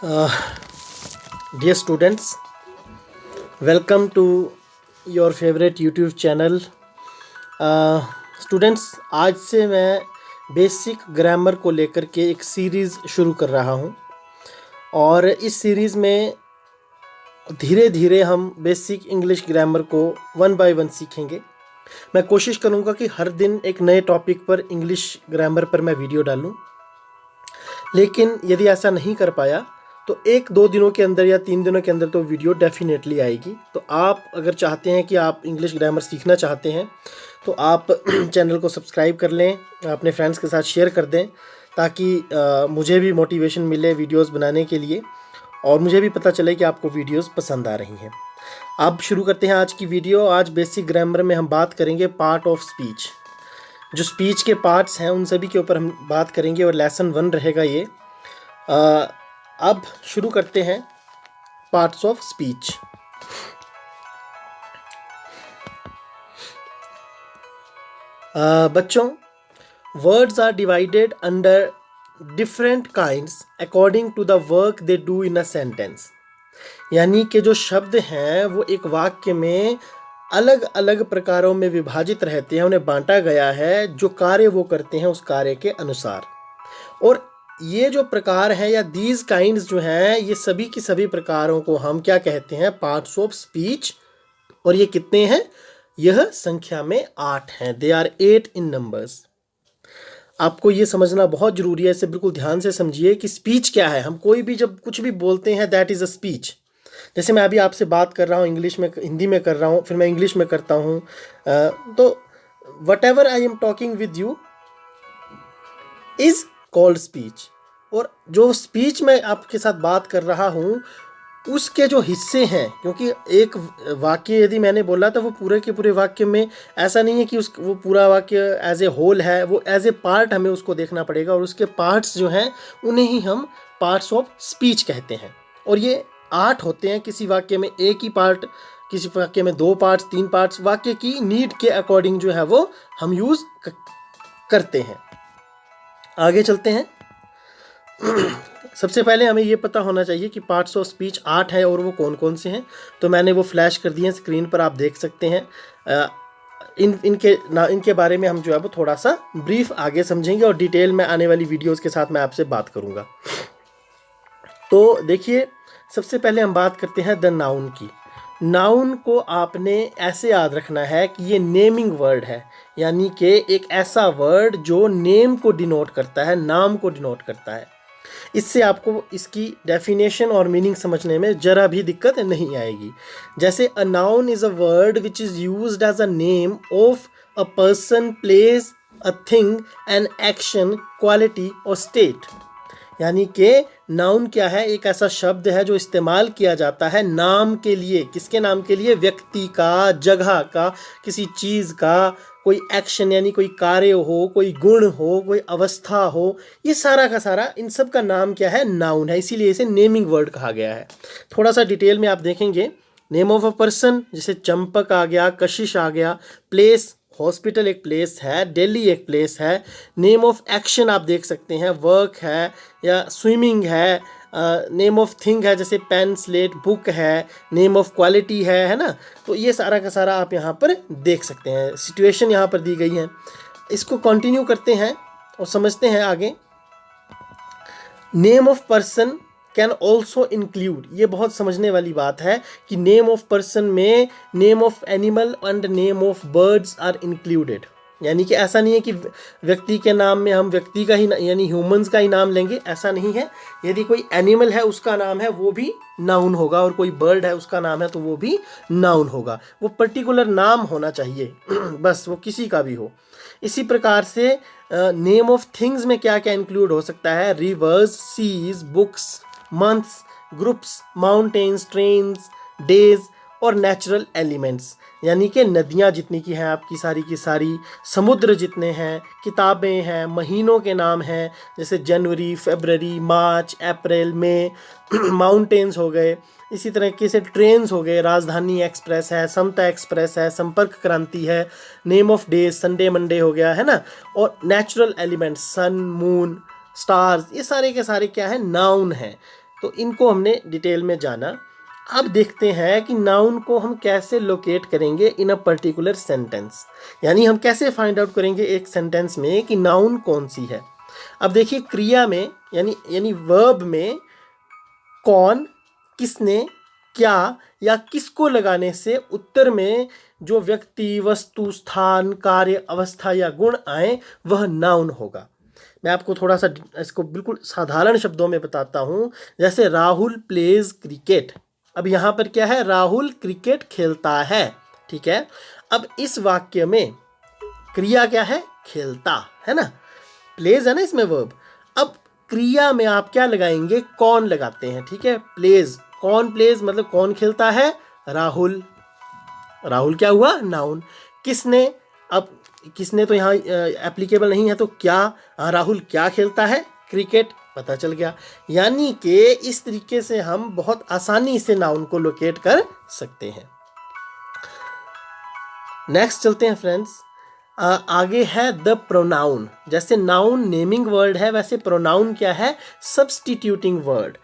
Uh, Dear students, welcome to your favorite YouTube channel. Students, आज से मैं basic grammar को लेकर के एक सीरीज़ शुरू कर रहा हूँ और इस सीरीज़ में धीरे धीरे हम बेसिक इंग्लिश ग्रामर को वन बाय वन सीखेंगे। मैं कोशिश करूँगा कि हर दिन एक नए टॉपिक पर इंग्लिश ग्रामर पर मैं वीडियो डालूँ, लेकिन यदि ऐसा नहीं कर पाया तो 1-2 दिनों के अंदर या 3 दिनों के अंदर तो वीडियो डेफिनेटली आएगी। तो आप अगर चाहते हैं कि आप इंग्लिश ग्रामर सीखना चाहते हैं तो आप चैनल को सब्सक्राइब कर लें, अपने फ्रेंड्स के साथ शेयर कर दें, ताकि मुझे भी मोटिवेशन मिले वीडियोस बनाने के लिए और मुझे भी पता चले कि आपको वीडियोस पसंद आ रही हैं। अब शुरू करते हैं आज की वीडियो। आज बेसिक ग्रामर में हम बात करेंगे पार्ट ऑफ स्पीच। जो स्पीच के पार्ट्स हैं उन सभी के ऊपर हम बात करेंगे और लेसन 1 रहेगा ये। अब शुरू करते हैं पार्ट्स ऑफ स्पीच। बच्चों, words are divided under different kinds according to the work they do in a sentence. यानी कि जो शब्द हैं वो एक वाक्य में अलग अलग प्रकारों में विभाजित रहते हैं, उन्हें बांटा गया है जो कार्य वो करते हैं उस कार्य के अनुसार। और ये जो प्रकार हैं या दीज काइंड्स जो हैं, ये सभी की सभी प्रकारों को हम क्या कहते हैं? Parts of speech. और ये कितने हैं? यह संख्या में 8 हैं। They are 8 in numbers. आपको ये समझना बहुत जरूरी है, इसे बिल्कुल ध्यान से समझिए कि स्पीच क्या है। हम कोई भी जब कुछ भी बोलते हैं दैट इज़ अ स्पीच। जैसे मैं अभी आपसे बात कर रहा हूँ इंग्लिश में, हिंदी में कर रहा हूँ, फिर मैं इंग्लिश में करता हूँ, तो what ever I am talking with you is called speech. और जो स्पीच मैं आपके साथ बात कर रहा हूँ उसके जो हिस्से हैं, क्योंकि एक वाक्य यदि मैंने बोला तो वो पूरे के पूरे वाक्य में ऐसा नहीं है कि वो पूरा वाक्य एज ए होल है, वो एज ए पार्ट हमें उसको देखना पड़ेगा और उसके पार्ट्स जो हैं उन्हें ही हम पार्ट्स ऑफ स्पीच कहते हैं। और ये 8 होते हैं। किसी वाक्य में एक ही पार्ट, किसी वाक्य में 2 पार्ट्स, 3 पार्ट्स, वाक्य की नीड के अकॉर्डिंग जो है वो हम यूज़ करते हैं। आगे चलते हैं। सबसे पहले हमें ये पता होना चाहिए कि पार्ट्स ऑफ स्पीच 8 है और वो कौन कौन से हैं। तो मैंने वो फ्लैश कर दिए हैं स्क्रीन पर, आप देख सकते हैं। इनके बारे में हम जो है वो थोड़ा सा ब्रीफ आगे समझेंगे और डिटेल में आने वाली वीडियोस के साथ मैं आपसे बात करूंगा। तो देखिए, सबसे पहले हम बात करते हैं द नाउन की। नाउन को आपने ऐसे याद रखना है कि ये नेमिंग वर्ड है, यानी कि एक ऐसा वर्ड जो नेम को डिनोट करता है, नाम को डिनोट करता है। इससे आपको इसकी डेफिनेशन और मीनिंग समझने में जरा भी दिक्कत नहीं आएगी। जैसे a noun is a word which is used as a name of a person, place, a thing, an action, quality और स्टेट। यानी कि नाउन क्या है? एक ऐसा शब्द है जो इस्तेमाल किया जाता है नाम के लिए। किसके नाम के लिए? व्यक्ति का, जगह का, किसी चीज़ का, कोई एक्शन यानी कोई कार्य हो, कोई गुण हो, कोई अवस्था हो, ये सारा का सारा इन सब का नाम क्या है? नाउन है। इसीलिए इसे नेमिंग वर्ड कहा गया है। थोड़ा सा डिटेल में आप देखेंगे। नेम ऑफ अ पर्सन, जैसे चंपक आ गया, कशिश आ गया। प्लेस, हॉस्पिटल एक प्लेस है, दिल्ली एक प्लेस है। नेम ऑफ एक्शन आप देख सकते हैं, वर्क है या स्विमिंग है। नेम ऑफ थिंग है, जैसे पेन, स्लेट, बुक है। नेम ऑफ क्वालिटी है ना। तो ये सारा का सारा आप यहाँ पर देख सकते हैं। सिचुएशन यहाँ पर दी गई है। इसको कंटिन्यू करते हैं और समझते हैं आगे। Name of person can also include, ये बहुत समझने वाली बात है कि नेम ऑफ पर्सन में name of animal and name of birds are included. यानी कि ऐसा नहीं है कि व्यक्ति के नाम में हम व्यक्ति का ही यानी ह्यूमंस का ही नाम लेंगे, ऐसा नहीं है। यदि कोई एनिमल है उसका नाम है वो भी नाउन होगा, और कोई बर्ड है उसका नाम है तो वो भी नाउन होगा। वो पर्टिकुलर नाम होना चाहिए बस, वो किसी का भी हो। इसी प्रकार से नेम ऑफ थिंग्स में क्या क्या इंक्लूड हो सकता है? Rivers, seas, books, months, groups, mountains, trains, days और नेचुरल एलिमेंट्स। यानी कि नदियाँ जितनी की हैं आपकी सारी की सारी, समुद्र जितने हैं, किताबें हैं, महीनों के नाम हैं जैसे जनवरी, फरवरी, मार्च, अप्रैल, मई। माउंटेन्स हो गए। इसी तरीके से ट्रेन्स हो गए, राजधानी एक्सप्रेस है, समता एक्सप्रेस है, संपर्क क्रांति है। Name of days, Sunday Monday हो गया है ना। और नेचुरल एलिमेंट्स, सन, मून, स्टार्स, ये सारे के सारे क्या है? नाउन है। तो इनको हमने डिटेल में जाना। अब देखते हैं कि नाउन को हम कैसे लोकेट करेंगे इन अ पर्टिकुलर सेंटेंस, यानी हम कैसे फाइंड आउट करेंगे एक सेंटेंस में कि नाउन कौन सी है। अब देखिए क्रिया में यानी वर्ब में कौन, किसने, क्या या किसको लगाने से उत्तर में जो व्यक्ति, वस्तु, स्थान, कार्य, अवस्था या गुण आए वह नाउन होगा। मैं आपको थोड़ा सा इसको बिल्कुल साधारण शब्दों में बताता हूँ। जैसे राहुल प्लेज क्रिकेट। अब यहाँ पर क्या है, राहुल क्रिकेट खेलता है, ठीक है। अब इस वाक्य में क्रिया क्या है, खेलता है ना, प्लेज है ना इसमें वर्ब। अब क्रिया में आप क्या लगाएंगे, कौन लगाते हैं, ठीक है। प्लेज, कौन प्लेज मतलब कौन खेलता है, राहुल। राहुल क्या हुआ, नाउन। किसने, अब किसने तो यहाँ एप्लीकेबल नहीं है, तो क्या, राहुल क्या खेलता है, क्रिकेट, पता चल गया। यानी कि इस तरीके से हम बहुत आसानी से नाउन को लोकेट कर सकते हैं। नेक्स्ट चलते हैं फ्रेंड्स। आगे है द प्रोनाउन। जैसे नाउन नेमिंग वर्ड है, वैसे प्रोनाउन क्या है, सब्स्टिट्यूटिंग वर्ड,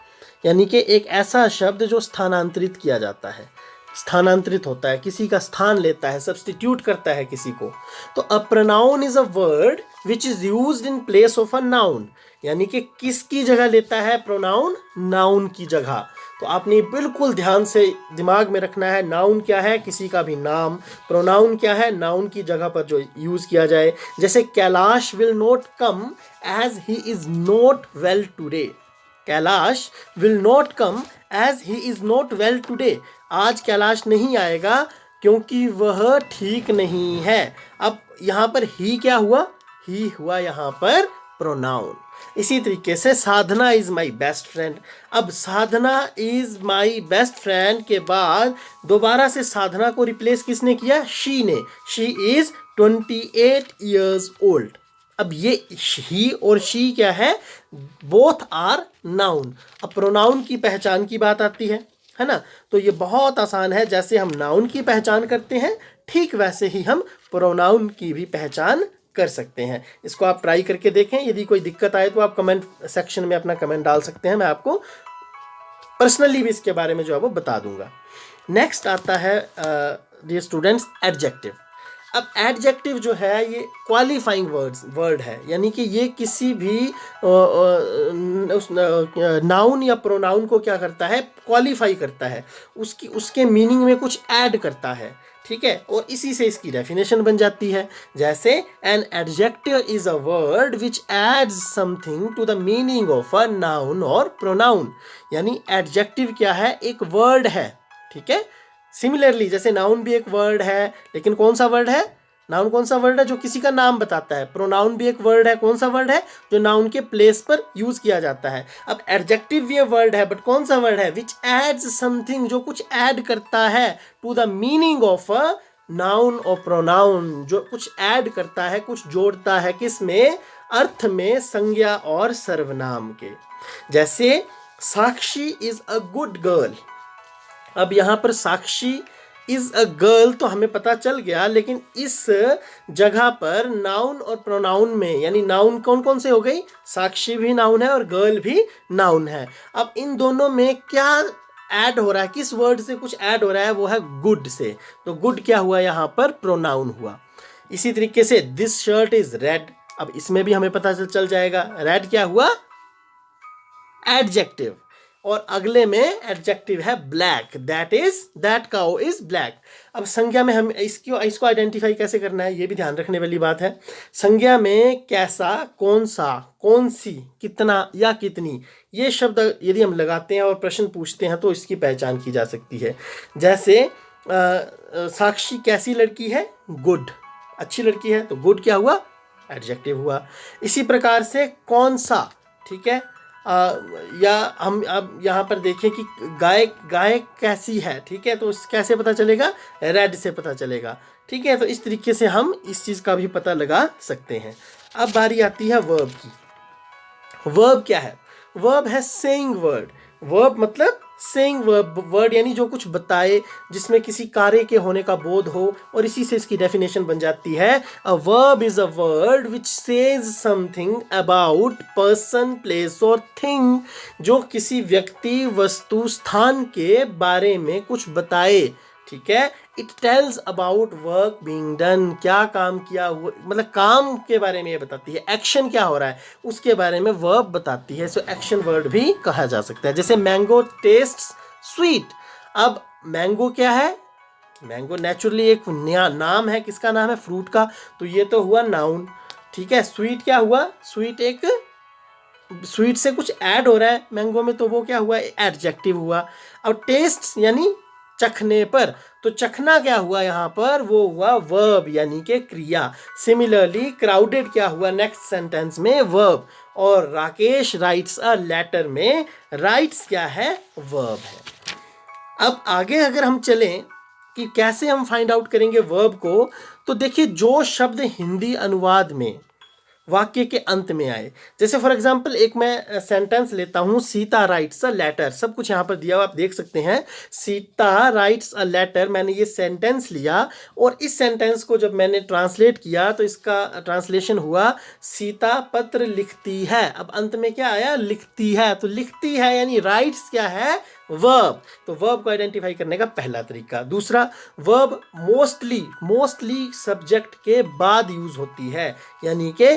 यानी कि एक ऐसा शब्द जो स्थानांतरित किया जाता है, स्थानांतरित होता है, किसी का स्थान लेता है, सब्स्टिट्यूट करता है किसी को। तो a pronoun is a word which is used in place of a noun, यानी कि किसकी जगह लेता है प्रोनाउन, नाउन की जगह। तो आपने बिल्कुल ध्यान से दिमाग में रखना है, नाउन क्या है, किसी का भी नाम, प्रोनाउन क्या है, नाउन की जगह पर जो यूज किया जाए। जैसे Kailash will not come as he is not well today. Kailash will not come as he is not well today. आज कैलाश नहीं आएगा क्योंकि वह ठीक नहीं है। अब यहाँ पर ही क्या हुआ, ही हुआ यहाँ पर प्रोनाउन। इसी तरीके से साधना इज माई बेस्ट फ्रेंड। अब साधना इज माई बेस्ट फ्रेंड के बाद दोबारा से साधना को रिप्लेस किसने किया, शी ने। She is 28 years old। अब ये ही और शी क्या है, बोथ आर नाउन। अब प्रोनाउन की पहचान की बात आती है ना। तो ये बहुत आसान है, जैसे हम नाउन की पहचान करते हैं ठीक वैसे ही हम प्रोनाउन की भी पहचान कर सकते हैं। इसको आप ट्राई करके देखें। यदि कोई दिक्कत आए तो आप कमेंट सेक्शन में अपना कमेंट डाल सकते हैं, मैं आपको पर्सनली भी इसके बारे में जो है वो बता दूंगा। नेक्स्ट आता है डियर स्टूडेंट्स, एडजेक्टिव। अब एडजेक्टिव जो है ये क्वालिफाइंग वर्ड है, यानी कि ये किसी भी उस नाउन या प्रोनाउन को क्या करता है, क्वालिफाई करता है, उसके मीनिंग में कुछ ऐड करता है, ठीक है। और इसी से इसकी डेफिनेशन बन जाती है। जैसे an adjective is a word which adds something to the meaning of a noun और प्रोनाउन। यानी एडजेक्टिव क्या है, एक वर्ड है, ठीक है। सिमिलरली जैसे नाउन भी एक वर्ड है, लेकिन कौन सा वर्ड है, नाउन कौन सा वर्ड है, जो किसी का नाम बताता है। प्रोनाउन भी एक वर्ड है, कौन सा वर्ड है, जो नाउन के प्लेस पर यूज किया जाता है। अब एडजेक्टिव भी वर्ड है, बट कौन सा वर्ड है, विच एड्स समथिंग, जो कुछ ऐड करता है to the meaning of a noun और प्रोनाउन, जो कुछ ऐड करता है, कुछ जोड़ता है, किसमें, अर्थ में, संज्ञा और सर्वनाम के। जैसे साक्षी इज अ गुड गर्ल। अब यहाँ पर साक्षी इज अ गर्ल तो हमें पता चल गया, लेकिन इस जगह पर नाउन और प्रोनाउन में, यानी नाउन कौन कौन से हो गई, साक्षी भी नाउन है और गर्ल भी नाउन है। अब इन दोनों में क्या ऐड हो रहा है, किस वर्ड से कुछ ऐड हो रहा है, वो है गुड से। तो गुड क्या हुआ यहाँ पर, प्रोनाउन हुआ। इसी तरीके से दिस शर्ट इज रेड। अब इसमें भी हमें पता चल जाएगा, रेड क्या हुआ, एडजेक्टिव। और अगले में एडजेक्टिव है black, that cow is black. अब संज्ञा में हम इसको आइडेंटिफाई कैसे करना है, ये भी ध्यान रखने वाली बात है। संज्ञा में कैसा, कौन सा, कौन सी, कितना या कितनी, ये शब्द यदि हम लगाते हैं और प्रश्न पूछते हैं तो इसकी पहचान की जा सकती है। जैसे साक्षी कैसी लड़की है, गुड, अच्छी लड़की है, तो गुड क्या हुआ, एडजेक्टिव हुआ। इसी प्रकार से कौन सा, ठीक है, या हम अब यहाँ पर देखें कि गाय कैसी है, ठीक है, तो कैसे पता चलेगा, रेड से पता चलेगा, ठीक है। तो इस तरीके से हम इस चीज़ का भी पता लगा सकते हैं। अब बारी आती है वर्ब की। वर्ब क्या है, वर्ब है सेइंग वर्ड। वर्ब मतलब सेइंग वर्ड यानी जो कुछ बताए, जिसमें किसी कार्य के होने का बोध हो, और इसी से इसकी डेफिनेशन बन जाती है a verb is a word which says something about person, place और थिंग, जो किसी व्यक्ति, वस्तु, स्थान के बारे में कुछ बताए। ठीक है, it tells about work being done, क्या काम किया हुआ, मतलब काम के बारे में ये बताती है, एक्शन क्या हो रहा है उसके बारे में वर्ब बताती है। सो एक्शन वर्ड भी कहा जा सकता है। जैसे मैंगो टेस्ट्स स्वीट। अब मैंगो क्या है? मैंगो नेचुरली एक नया नाम है, किसका नाम है? फ्रूट का, तो ये तो हुआ नाउन। ठीक है, स्वीट क्या हुआ? स्वीट एक, स्वीट से कुछ ऐड हो रहा है मैंगो में, तो वो क्या हुआ? एडजेक्टिव हुआ। अब टेस्ट यानी चखने पर, तो चखना क्या हुआ यहाँ पर? वो हुआ वर्ब यानी कि क्रिया। सिमिलरली क्राउडेड क्या हुआ नेक्स्ट सेंटेंस में? वर्ब। और राकेश राइट्स अ लेटर में राइट्स क्या है? वर्ब है। अब आगे अगर हम चलें कि कैसे हम फाइंड आउट करेंगे वर्ब को, तो देखिए जो शब्द हिंदी अनुवाद में वाक्य के अंत में आए, जैसे फॉर एग्जाम्पल एक मैं सेंटेंस लेता हूं, सीता राइट्स अ लेटर, सब कुछ यहां पर दिया हुआ आप देख सकते हैं। सीता राइट्स अ लेटर, मैंने ये सेंटेंस लिया और इस सेंटेंस को जब मैंने ट्रांसलेट किया तो इसका ट्रांसलेशन हुआ सीता पत्र लिखती है। अब अंत में क्या आया? लिखती है। तो लिखती है यानी राइट्स क्या है? वर्ब। तो वर्ब को आइडेंटिफाई करने का पहला तरीका। दूसरा, वर्ब मोस्टली, मोस्टली सब्जेक्ट के बाद यूज होती है, यानी कि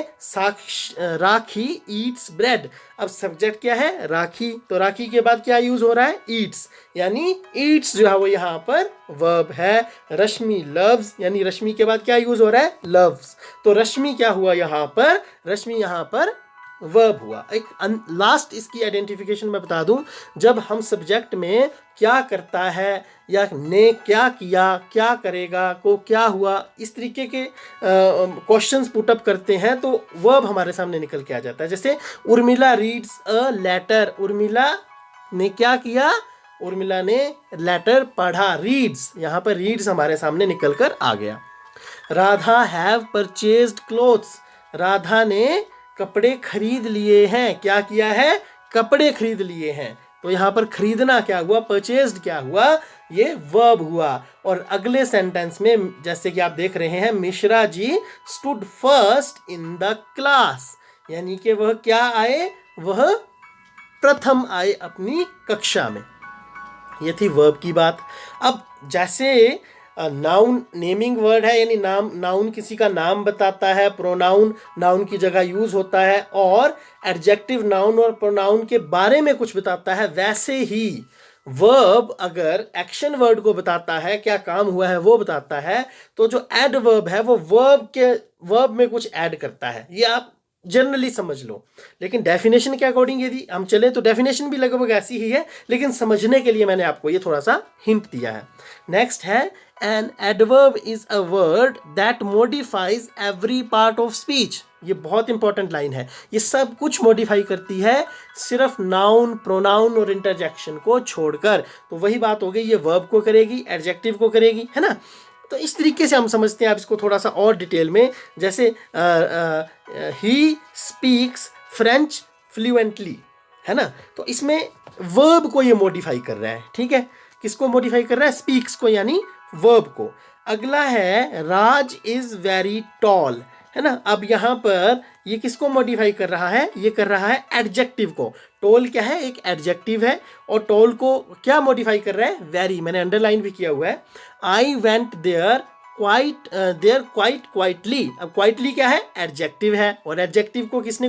राखी ईट्स ब्रेड। अब सब्जेक्ट क्या है? राखी, तो राखी के बाद क्या यूज हो रहा है? ईट्स, यानी ईट्स जो है वो यहाँ पर वर्ब है। रश्मि लव्स, यानी रश्मि के बाद क्या यूज हो रहा है? लव्स, तो रश्मि क्या हुआ यहाँ पर? रश्मि यहाँ पर वर्ब हुआ। एक लास्ट इसकी आइडेंटिफिकेशन मैं बता दूं, जब हम सब्जेक्ट में क्या करता है या ने क्या किया, क्या करेगा, को क्या हुआ, इस तरीके के क्वेश्चंस पुटअप करते हैं तो वर्ब हमारे सामने निकल के आ जाता है। जैसे Urmila reads a letter, Urmila ने क्या किया? उर्मिला ने लेटर पढ़ा, रीड्स, यहाँ पर रीड्स हमारे सामने निकल कर आ गया। Radha have purchased clothes, Radha ने कपड़े खरीद लिए हैं। क्या किया है? कपड़े खरीद लिए हैं। तो यहाँ पर खरीदना क्या हुआ? परचेज्ड क्या हुआ? ये वर्ब हुआ। और अगले सेंटेंस में जैसे कि आप देख रहे हैं, Mishra ji stood first in the class, यानी कि वह क्या आए? वह प्रथम आए अपनी कक्षा में। ये थी वर्ब की बात। अब जैसे नाउन नेमिंग वर्ड है, यानी नाउन किसी का नाम बताता है, प्रोनाउन नाउन की जगह यूज होता है, और एडजेक्टिव नाउन और प्रोनाउन के बारे में कुछ बताता है, वैसे ही वर्ब अगर एक्शन वर्ड को बताता है, क्या काम हुआ है वो बताता है, तो जो एडवर्ब है वो वर्ब में कुछ ऐड करता है। ये आप जनरली समझ लो। लेकिन डेफिनेशन के अकॉर्डिंग यदि हम चले तो डेफिनेशन भी लगभग ऐसी ही है, लेकिन समझने के लिए मैंने आपको ये थोड़ा सा हिंट दिया है। नेक्स्ट है, an adverb is a word that modifies every part of speech. ये बहुत इंपॉर्टेंट लाइन है, ये सब कुछ मॉडिफाई करती है सिर्फ नाउन, प्रोनाउन और इंटरजेक्शन को छोड़कर। तो वही बात हो गई, ये वर्ब को करेगी, एडजेक्टिव को करेगी, है ना। तो इस तरीके से हम समझते हैं। आप इसको थोड़ा सा और डिटेल में, जैसे ही स्पीक्स फ्रेंच फ्लुएंटली, है ना, तो इसमें वर्ब को ये मॉडिफाई कर रहा है। ठीक है, किसको मॉडिफाई कर रहा है? स्पीक्स को, यानी वर्ब को। अगला है, राज इज वेरी टॉल, है ना। अब यहाँ पर ये किसको मॉडिफाई कर रहा है? ये कर रहा है एडजेक्टिव को। टॉल क्या है? एक एडजेक्टिव है, और टॉल को क्या मॉडिफाई कर रहा है? वेरी, मैंने अंडरलाइन भी किया हुआ है। I went there quite quietly. अब क्वाइटली क्या है? एडजेक्टिव है, और एडजेक्टिव को किसने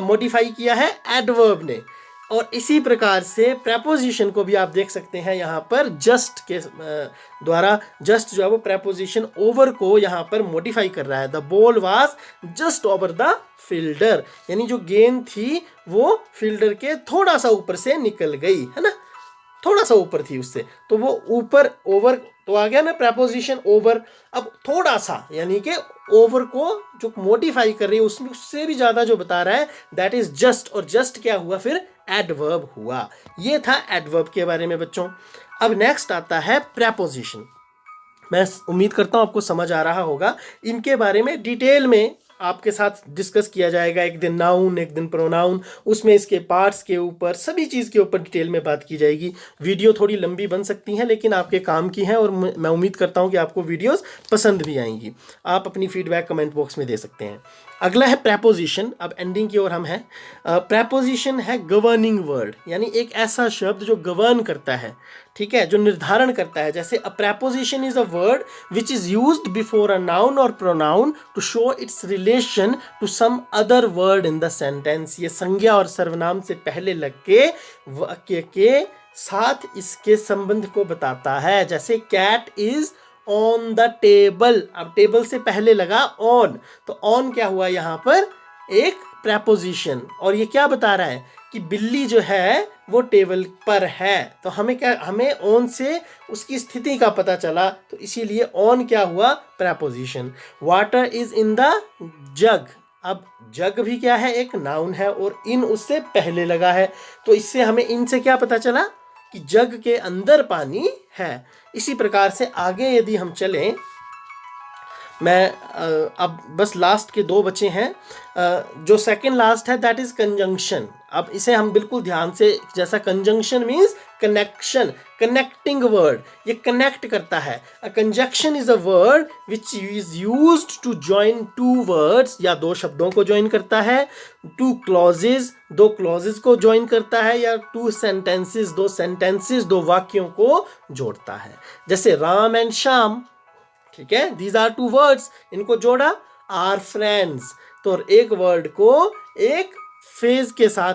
मॉडिफाई किया है? एडवर्ब ने। और इसी प्रकार से प्रेपोजिशन को भी आप देख सकते हैं यहाँ पर जस्ट के द्वारा। जस्ट जो है वो प्रेपोजिशन ओवर को यहाँ पर मॉडिफाई कर रहा है। The ball was just over the fielder, यानी जो गेंद थी वो फील्डर के थोड़ा सा ऊपर से निकल गई, है ना, थोड़ा सा ऊपर थी उससे, तो वो ऊपर, ओवर तो आ गया ना प्रेपोजिशन ओवर। अब थोड़ा सा, यानी कि ओवर को जो मॉडिफाई कर रही है उसमें उससे भी ज्यादा जो बता रहा है, दैट इज जस्ट। और जस्ट क्या हुआ फिर? एडवर्ब हुआ। ये था एडवर्ब के बारे में बच्चों। अब नेक्स्ट आता है प्रेपोजिशन। मैं उम्मीद करता हूं आपको समझ आ रहा होगा। इनके बारे में डिटेल में आपके साथ डिस्कस किया जाएगा, एक दिन नाउन एक दिन प्रोनाउन, उसमें इसके पार्ट्स के ऊपर सभी चीज़ के ऊपर डिटेल में बात की जाएगी। वीडियो थोड़ी लंबी बन सकती हैं लेकिन आपके काम की हैं और मैं उम्मीद करता हूं कि आपको वीडियोस पसंद भी आएंगी। आप अपनी फीडबैक कमेंट बॉक्स में दे सकते हैं। अगला है प्रेपोजिशन। अब एंडिंग की ओर हम हैं। प्रेपोजिशन है गवर्निंग वर्ड, यानी एक ऐसा शब्द जो गवर्न करता है, ठीक है, जो निर्धारण करता है। जैसे a preposition is a word which is used before a noun और pronoun to show its relation to some other word in the sentence. ये संज्ञा और सर्वनाम से पहले लग के वाक्य के साथ इसके संबंध को बताता है। जैसे cat is on the table, अब टेबल से पहले लगा ऑन, तो ऑन क्या हुआ यहाँ पर, एक प्रेपोजिशन, और ये क्या बता रहा है कि बिल्ली जो है वो टेबल पर है। तो हमें ऑन से उसकी स्थिति का पता चला, तो इसीलिए ऑन क्या हुआ, preposition. Water is in the जग, अब जग भी क्या है, एक नाउन है और इन उससे पहले लगा है, तो इससे हमें इनसे क्या पता चला कि जग के अंदर पानी है। इसी प्रकार से आगे यदि हम चलें, मैं अब बस लास्ट के 2 बचे हैं। जो सेकंड लास्ट है दैट इज कंजंक्शन। अब इसे हम बिल्कुल ध्यान से, जैसा conjunction means connection, connecting word, ये कनेक्ट करता है। A conjunction is a word which is used to join 2 words, या 2 शब्दों को ज्वाइन करता है, 2 क्लॉजेज, 2 क्लॉजेज को ज्वाइन करता है, या 2 सेंटेंसेस, 2 सेंटेंसेस, 2 वाक्यों को जोड़ता है। जैसे राम एंड श्याम, ठीक है, दीज आर 2 वर्ड्स, इनको जोड़ा, आर फ्रेंड्स, तो एक वर्ड को एक फेज के साथ,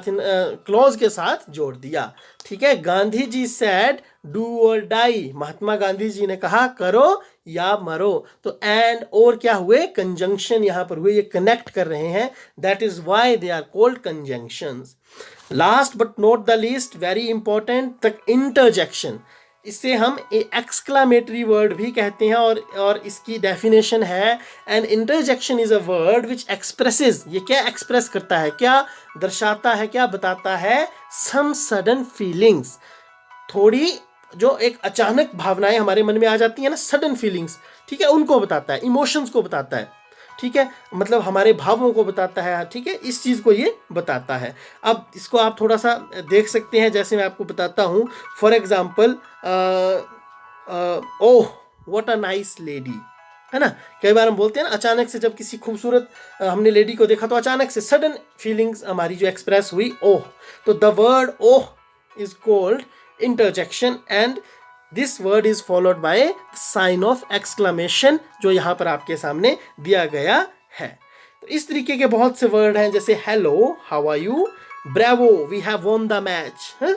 क्लॉज के साथ जोड़ दिया, ठीक है। गांधी जी सेड डू और डाई, महात्मा गांधी जी ने कहा करो या मरो, तो एंड और क्या हुए, कंजंक्शन यहां पर हुए, ये कनेक्ट कर रहे हैं, that is why they are called conjunctions. Last but not the least, very important, the interjection. इसे हम एक्सक्लामेटरी वर्ड भी कहते हैं, और इसकी डेफिनेशन है, an interjection is a word which expresses, ये क्या एक्सप्रेस करता है, क्या दर्शाता है, क्या बताता है, सम सडन फीलिंग्स, थोड़ी जो एक अचानक भावनाएं हमारे मन में आ जाती है ना, सडन फीलिंग्स, ठीक है, उनको बताता है, इमोशंस को बताता है, ठीक है, मतलब हमारे भावों को बताता है, ठीक है, इस चीज़ को ये बताता है। अब इसको आप थोड़ा सा देख सकते हैं, जैसे मैं आपको बताता हूँ। For example, oh what a nice lady, है ना, कई बार हम बोलते हैं ना, अचानक से जब किसी खूबसूरत हमने लेडी को देखा तो अचानक से सडन फीलिंग्स हमारी जो एक्सप्रेस हुई, ओह, तो the word oh is called interjection, and this word is followed by sine of exclamation, जो यहाँ पर आपके सामने दिया गया है। तो इस तरीके के बहुत से वर्ड हैं, जैसे hello, how are you, bravo, we have won the match,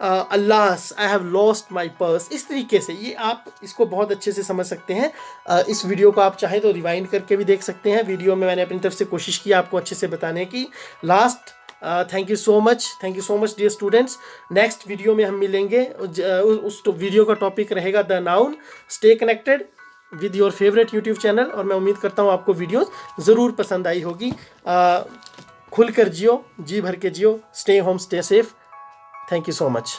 alas, I have lost my purse. इस तरीके से ये आप इसको बहुत अच्छे से समझ सकते हैं। इस वीडियो को आप चाहें तो रिवाइंड करके भी देख सकते हैं। वीडियो में मैंने अपनी तरफ से कोशिश की आपको अच्छे से बताने की। Last, thank you so much dear students. Next video में हम मिलेंगे, उस वीडियो का टॉपिक रहेगा the noun. Stay connected with your favourite YouTube channel, और मैं उम्मीद करता हूँ आपको वीडियोस ज़रूर पसंद आई होगी। खुलकर जियो, जी भर के जियो, stay home, stay safe. Thank you so much.